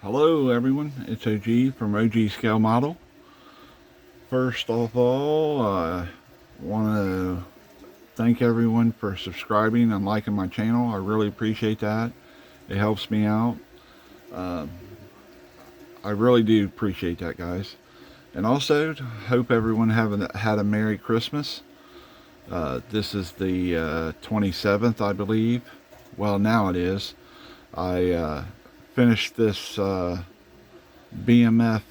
Hello everyone, it's OG from OG Scale Model. First of all, I want to thank everyone for subscribing and liking my channel. I really appreciate that. It helps me out. Uh, I really do appreciate that, guys. And also, hope everyone had a Merry Christmas. This is the 27th, I believe. Well, now it is. I finished this BMF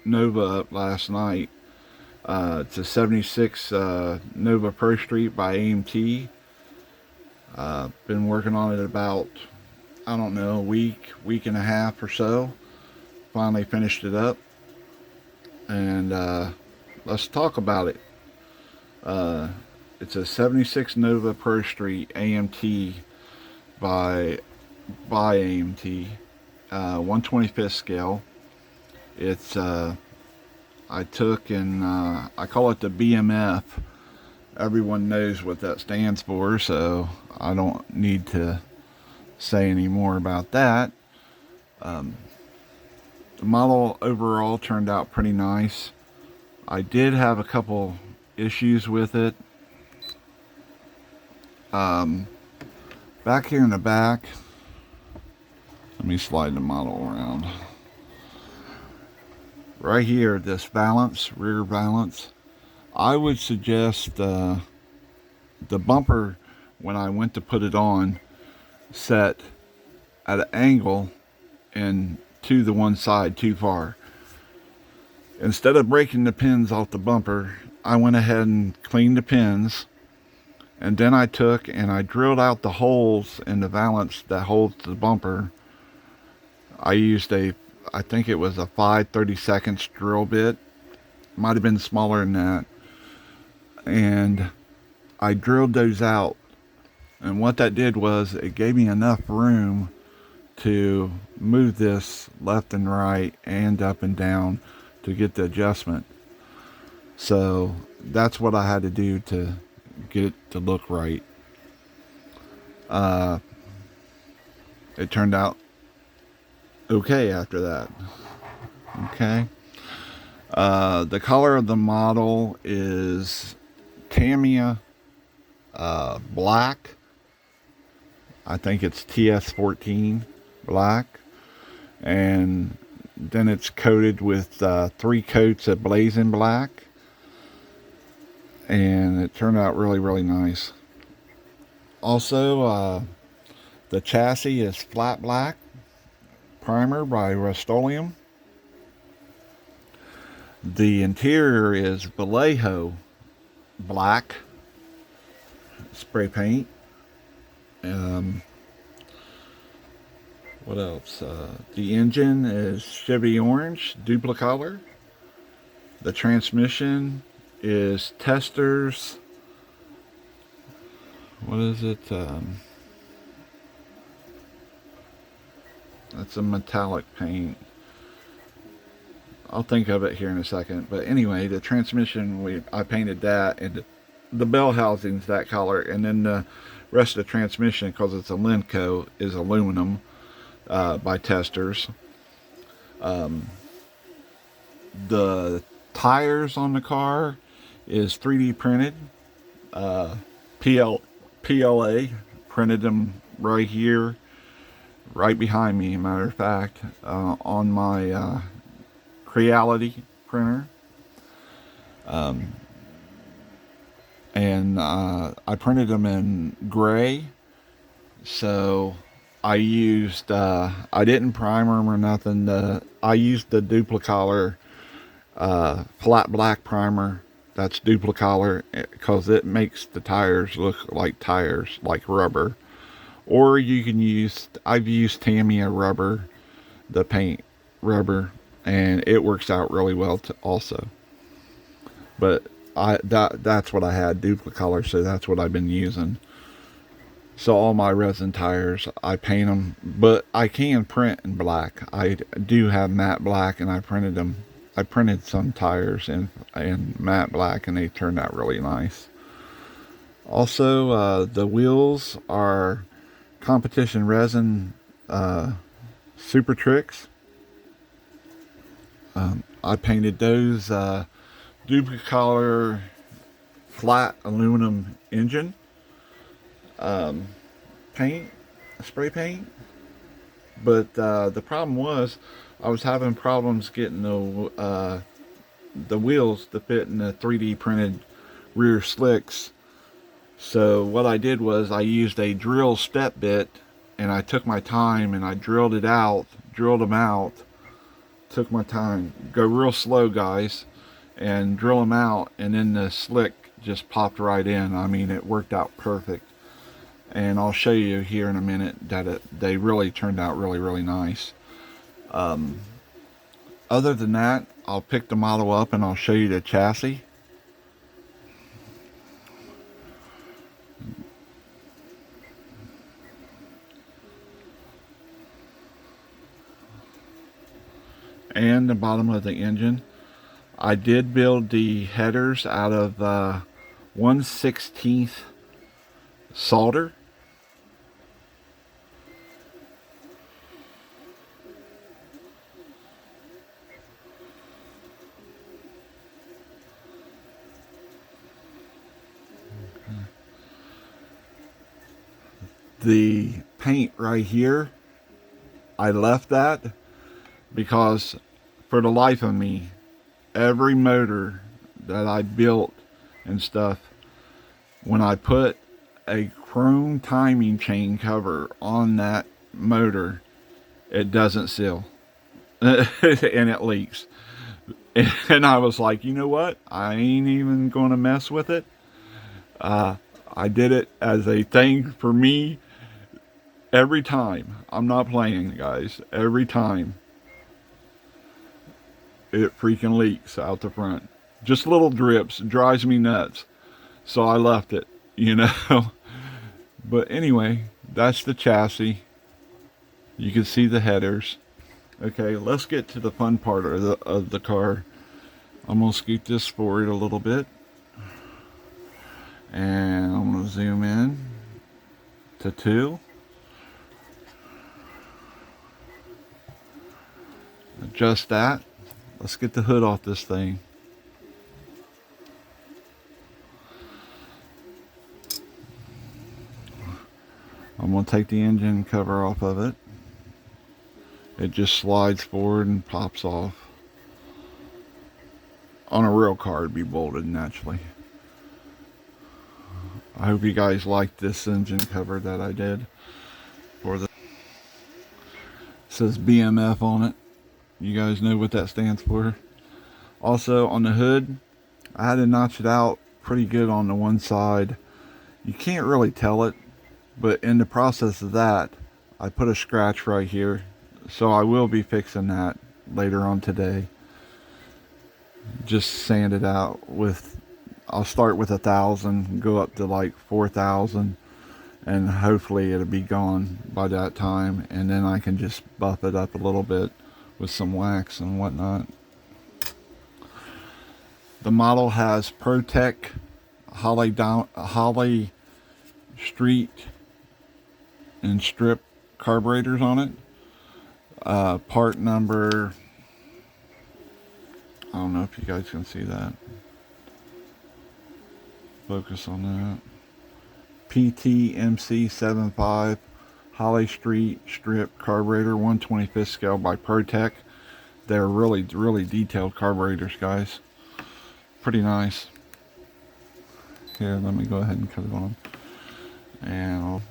Nova up last night. It's a 76 Nova Pro Street by AMT. Been working on it about, I don't know, a week and a half or so. Finally finished it up. And let's talk about it. It's a 76 Nova Pro Street AMT by AMT. 125th scale. It's I took and I call it the BMF. Everyone knows what that stands for, so I don't need to say any more about that. The model overall turned out pretty nice. I did have a couple issues with it. Back here in the back, let me slide the model around. Right here, this valance, rear valance, I would suggest the bumper, when I went to put it on, set at an angle and to the one side too far. Instead of breaking the pins off the bumper, I went ahead and cleaned the pins, and then I took and I drilled out the holes in the valance that holds the bumper. I used I think it was a 5/32 drill bit. Might have been smaller than that. And I drilled those out. And what that did was it gave me enough room to move this left and right and up and down to get the adjustment. So that's what I had to do to get it to look right. It turned out okay after that. Okay. The color of the model is Tamiya black. I think it's TS14 black. And then it's coated with 3 coats of blazing black. And it turned out really, really nice. Also, the chassis is flat black. Primer by Rust-Oleum. The interior is Vallejo black spray paint. What else? The engine is Chevy Orange duplicolor. The transmission is Testers. What is it? That's a metallic paint. I'll think of it here in a second. But anyway, the transmission, I painted that, and the bell housing's that color, and then the rest of the transmission, because it's a Lenco, is aluminum by Testers. The tires on the car is 3D printed. PLA printed them right here, right behind me, matter of fact, on my Creality printer. And I printed them in gray, so I used, I didn't primer them or nothing. I used the duplicolor flat black primer. That's duplicolor because it makes the tires look like tires, like rubber. Or you can use, I've used Tamiya rubber, the paint rubber, and it works out really well also. But that's what I had, duplicolor, so that's what I've been using. So all my resin tires, I paint them, but I can print in black. I do have matte black, and I printed them. I printed some tires in matte black, and they turned out really nice. Also, the wheels are competition resin Super Tricks. I painted those duplicate flat aluminum engine paint, spray paint. But the problem was I was having problems getting the wheels to fit in the 3D printed rear slicks. So what I did was I used a drill step bit, and I took my time and I drilled them out, took my time, go real slow guys, and drill them out, and then the slick just popped right in. I mean, it worked out perfect. And I'll show you here in a minute that they really turned out really nice. Other than that, I'll pick the model up and I'll show you the chassis. And the bottom of the engine. I did build the headers out of 1/16 solder. The paint right here, I left that because for the life of me, every motor that I built and stuff, when I put a chrome timing chain cover on that motor, it doesn't seal and it leaks. And I was like, you know what, I ain't even going to mess with it. I did it as a thing for me. Every time, I'm not playing guys, every time it freaking leaks out the front. Just little drips, drives me nuts. So I left it, you know. But anyway, that's the chassis. You can see the headers. Okay, let's get to the fun part of the car. I'm gonna scoot this forward a little bit, and I'm gonna zoom in to 2. Adjust that. Let's get the hood off this thing. I'm going to take the engine cover off of it. It just slides forward and pops off. On a real car it'd be bolted naturally. I hope you guys liked this engine cover that I did for the. It says BMF on it. You guys know what that stands for. Also on the hood, I had to notch it out pretty good on the one side. You can't really tell it, but in the process of that, I put a scratch right here. So I will be fixing that later on today. Just sand it out with, I'll start with 1,000, go up to like 4,000, and hopefully it'll be gone by that time. And then I can just buff it up a little bit with some wax and whatnot. The model has ProTech Holly Street and Strip carburetors on it. Part number, I don't know if you guys can see that. Focus on that. PTMC75 Holly Street Strip carburetor, 1/25 scale by ProTech. They're really detailed carburetors, guys. Pretty nice. Here, let me go ahead and cut it on. And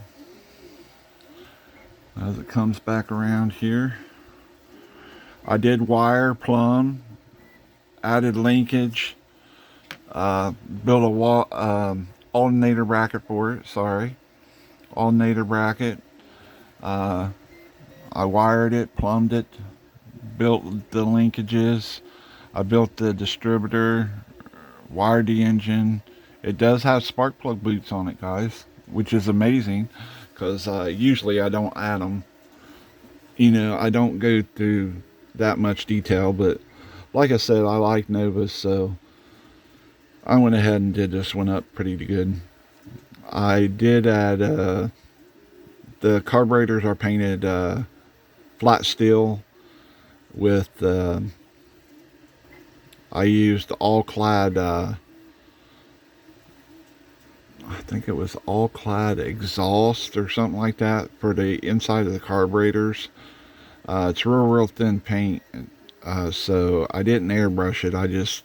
as it comes back around here, I did wire plumb, added linkage, built a alternator bracket for it. Alternator bracket. I wired it, plumbed it, built the linkages. I built the distributor, wired the engine. It does have spark plug boots on it, guys, which is amazing because usually I don't add them. You know, I don't go through that much detail, but like I said, I like Novas, so I went ahead and did this one up pretty good. I did add the carburetors are painted flat steel with I used all clad, I think it was all clad exhaust or something like that for the inside of the carburetors. It's real thin paint, so I didn't airbrush it. I just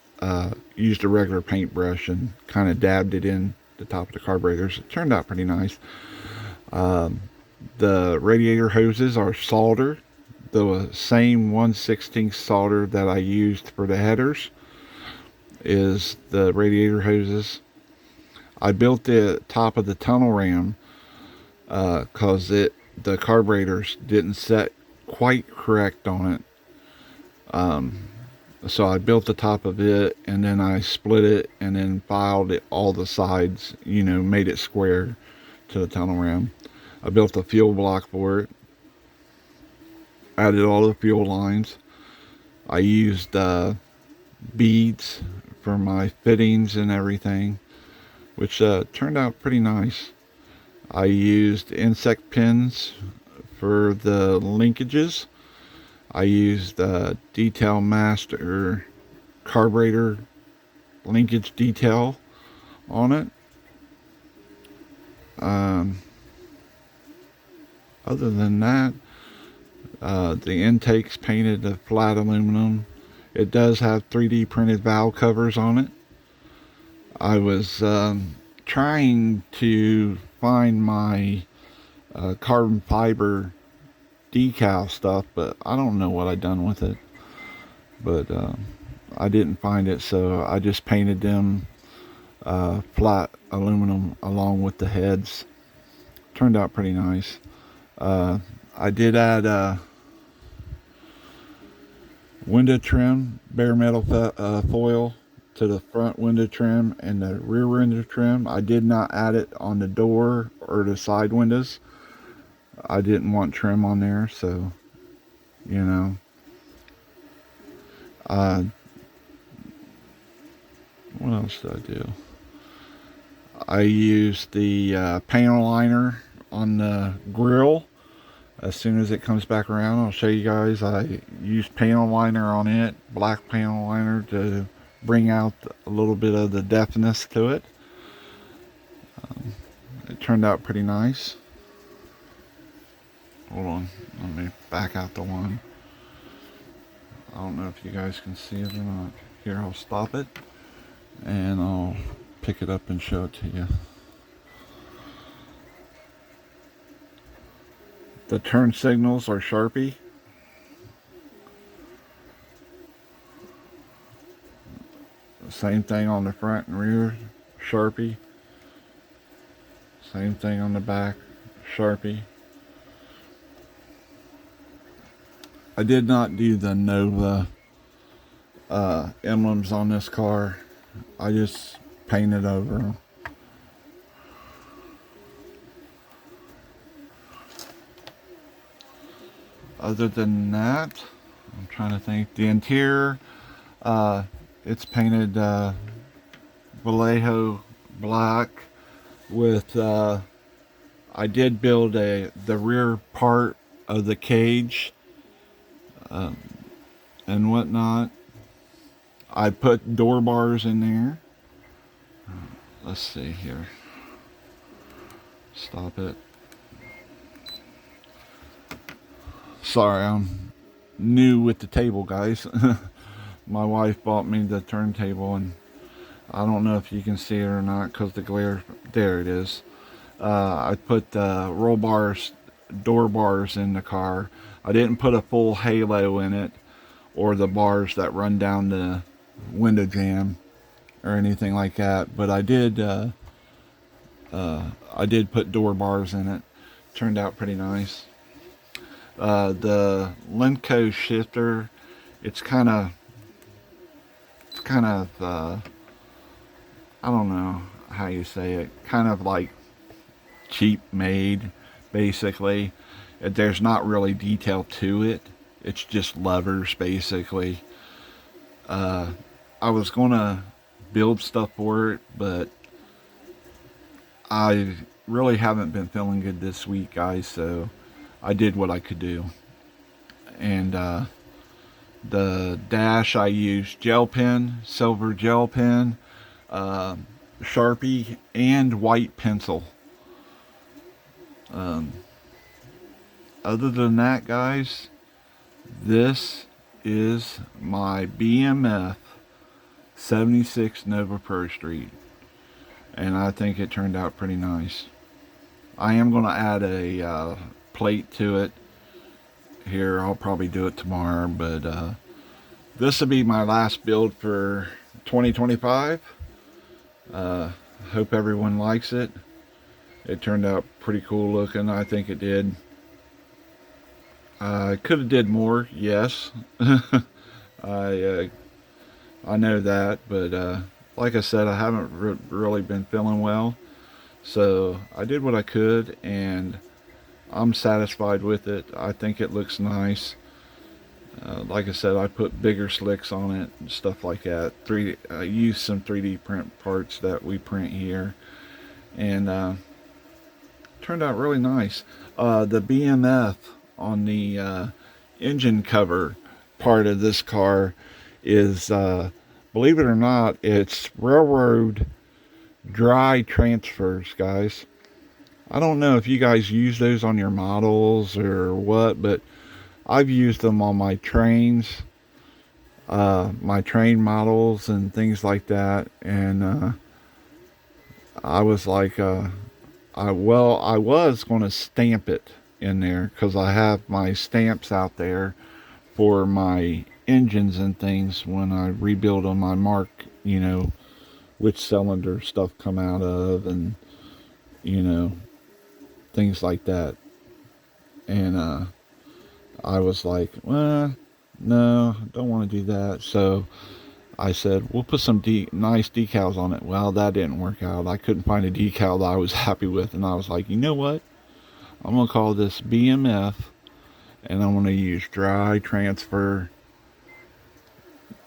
used a regular paintbrush and kind of dabbed it in the top of the carburetors. It turned out pretty nice. The radiator hoses are soldered, the same 1/16 solder that I used for the headers is the radiator hoses. I built the top of the tunnel ram because the carburetors didn't set quite correct on it. So I built the top of it, and then I split it and then filed it all the sides, made it square to the tunnel ram. I built a fuel block for it, added all the fuel lines. I used beads for my fittings and everything, which turned out pretty nice. I used insect pins for the linkages. I used Detail Master carburetor linkage detail on it. Other than that, the intake's painted a flat aluminum. It does have 3D printed valve covers on it. I was trying to find my carbon fiber decal stuff, but I don't know what I done with it. But I didn't find it, so I just painted them flat aluminum along with the heads. Turned out pretty nice. I did add window trim, bare metal foil to the front window trim and the rear window trim. I did not add it on the door or the side windows. I didn't want trim on there, so what else did I do? I used the panel liner on the grill. As soon as it comes back around, I'll show you guys. I used panel liner on it, black panel liner, to bring out a little bit of the deftness to it. It turned out pretty nice. Hold on, let me back out the one. I don't know if you guys can see it or not. Here, I'll stop it and I'll pick it up and show it to you. The turn signals are Sharpie. Same thing on the front and rear, Sharpie. Same thing on the back, Sharpie. I did not do the Nova emblems on this car. I just painted over them. Other than that, I'm trying to think. The interior, it's painted Vallejo black with, I did build the rear part of the cage and whatnot. I put door bars in there. Let's see here. Stop it. Sorry, I'm new with the table, guys. My wife bought me the turntable, and I don't know if you can see it or not because the glare. There it is. I put roll bars, door bars in the car. I didn't put a full halo in it or the bars that run down the window jamb or anything like that, but I did put door bars in it. Turned out pretty nice. The Lenco shifter, it's kind of I don't know how you say it, kind of like cheap made, basically. There's not really detail to it. It's just levers, basically. I was gonna build stuff for it, but I really haven't been feeling good this week, guys, so I did what I could do. And The dash I used gel pen, silver gel pen, Sharpie, and white pencil. Other than that, guys, this is my BMF 76 Nova Pro Street, and I think it turned out pretty nice. I am going to add a plate to it here. I'll probably do it tomorrow, but this will be my last build for 2025. Hope everyone likes it. It turned out pretty cool looking. I think it did. I could have did more, yes. I know that, but like I said, I haven't really been feeling well, so I did what I could, and I'm satisfied with it. I think it looks nice. Like I said, I put bigger slicks on it and stuff like that. I used some 3D print parts that we print here, and turned out really nice. The BMF on the engine cover part of this car is, believe it or not, it's railroad dry transfers, guys. I don't know if you guys use those on your models or what, but I've used them on my trains, my train models and things like that, and I was like, I was going to stamp it in there because I have my stamps out there for my engines and things when I rebuild them. I mark, you know, which cylinder stuff come out of, and you know, things like that. And I was like, well, no, don't want to do that. So I said, we'll put some nice decals on it. Well, that didn't work out. I couldn't find a decal that I was happy with, and I was like, you know what? I'm going to call this BMF, and I'm going to use dry transfer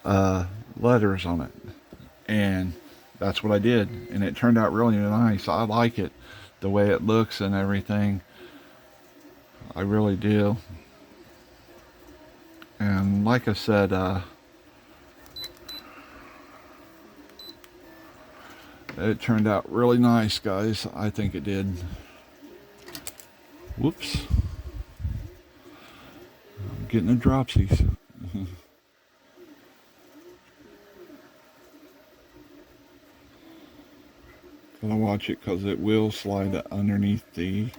letters on it. And that's what I did, and it turned out really nice. I like it, the way it looks and everything. I really do. And like I said, it turned out really nice, guys. I think it did. Whoops. I'm getting the dropsies. Gotta watch it because it will slide underneath the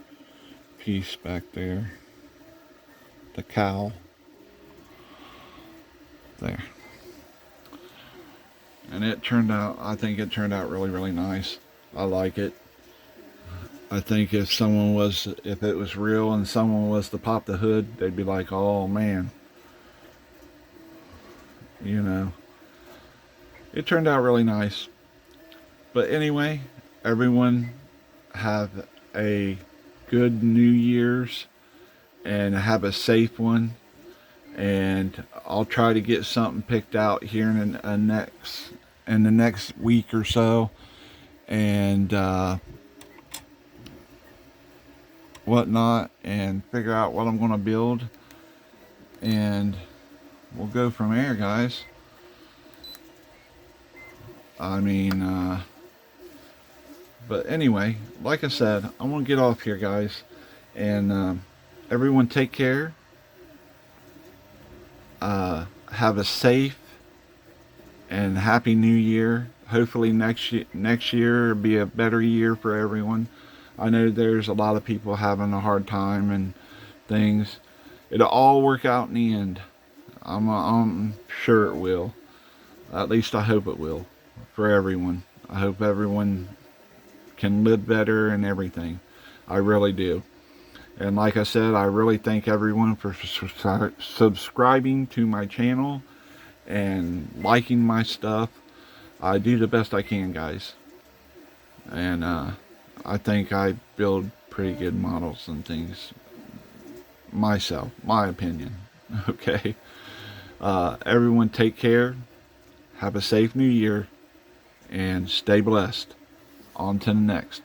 piece back there. The cowl. There. And it turned out, I think it turned out really, really nice. I like it. I think if it was real and someone was to pop the hood, they'd be like, oh man. You know. It turned out really nice. But anyway, everyone have a good New Year's and have a safe one. And I'll try to get something picked out here in the next week or so, and whatnot, and figure out what I'm going to build, and we'll go from there, guys. I mean, but anyway, like I said, I'm going to get off here, guys, and everyone take care. Have a safe and happy new year. Hopefully next year will be a better year for everyone. I know there's a lot of people having a hard time and things. It'll all work out in the end. I'm sure it will. At least I hope it will, for everyone. I hope everyone can live better and everything. I really do. And like I said, I really thank everyone for subscribing to my channel and liking my stuff. I do the best I can, guys. And I think I build pretty good models and things myself, my opinion. Okay. Everyone take care. Have a safe new year. And stay blessed. On to the next.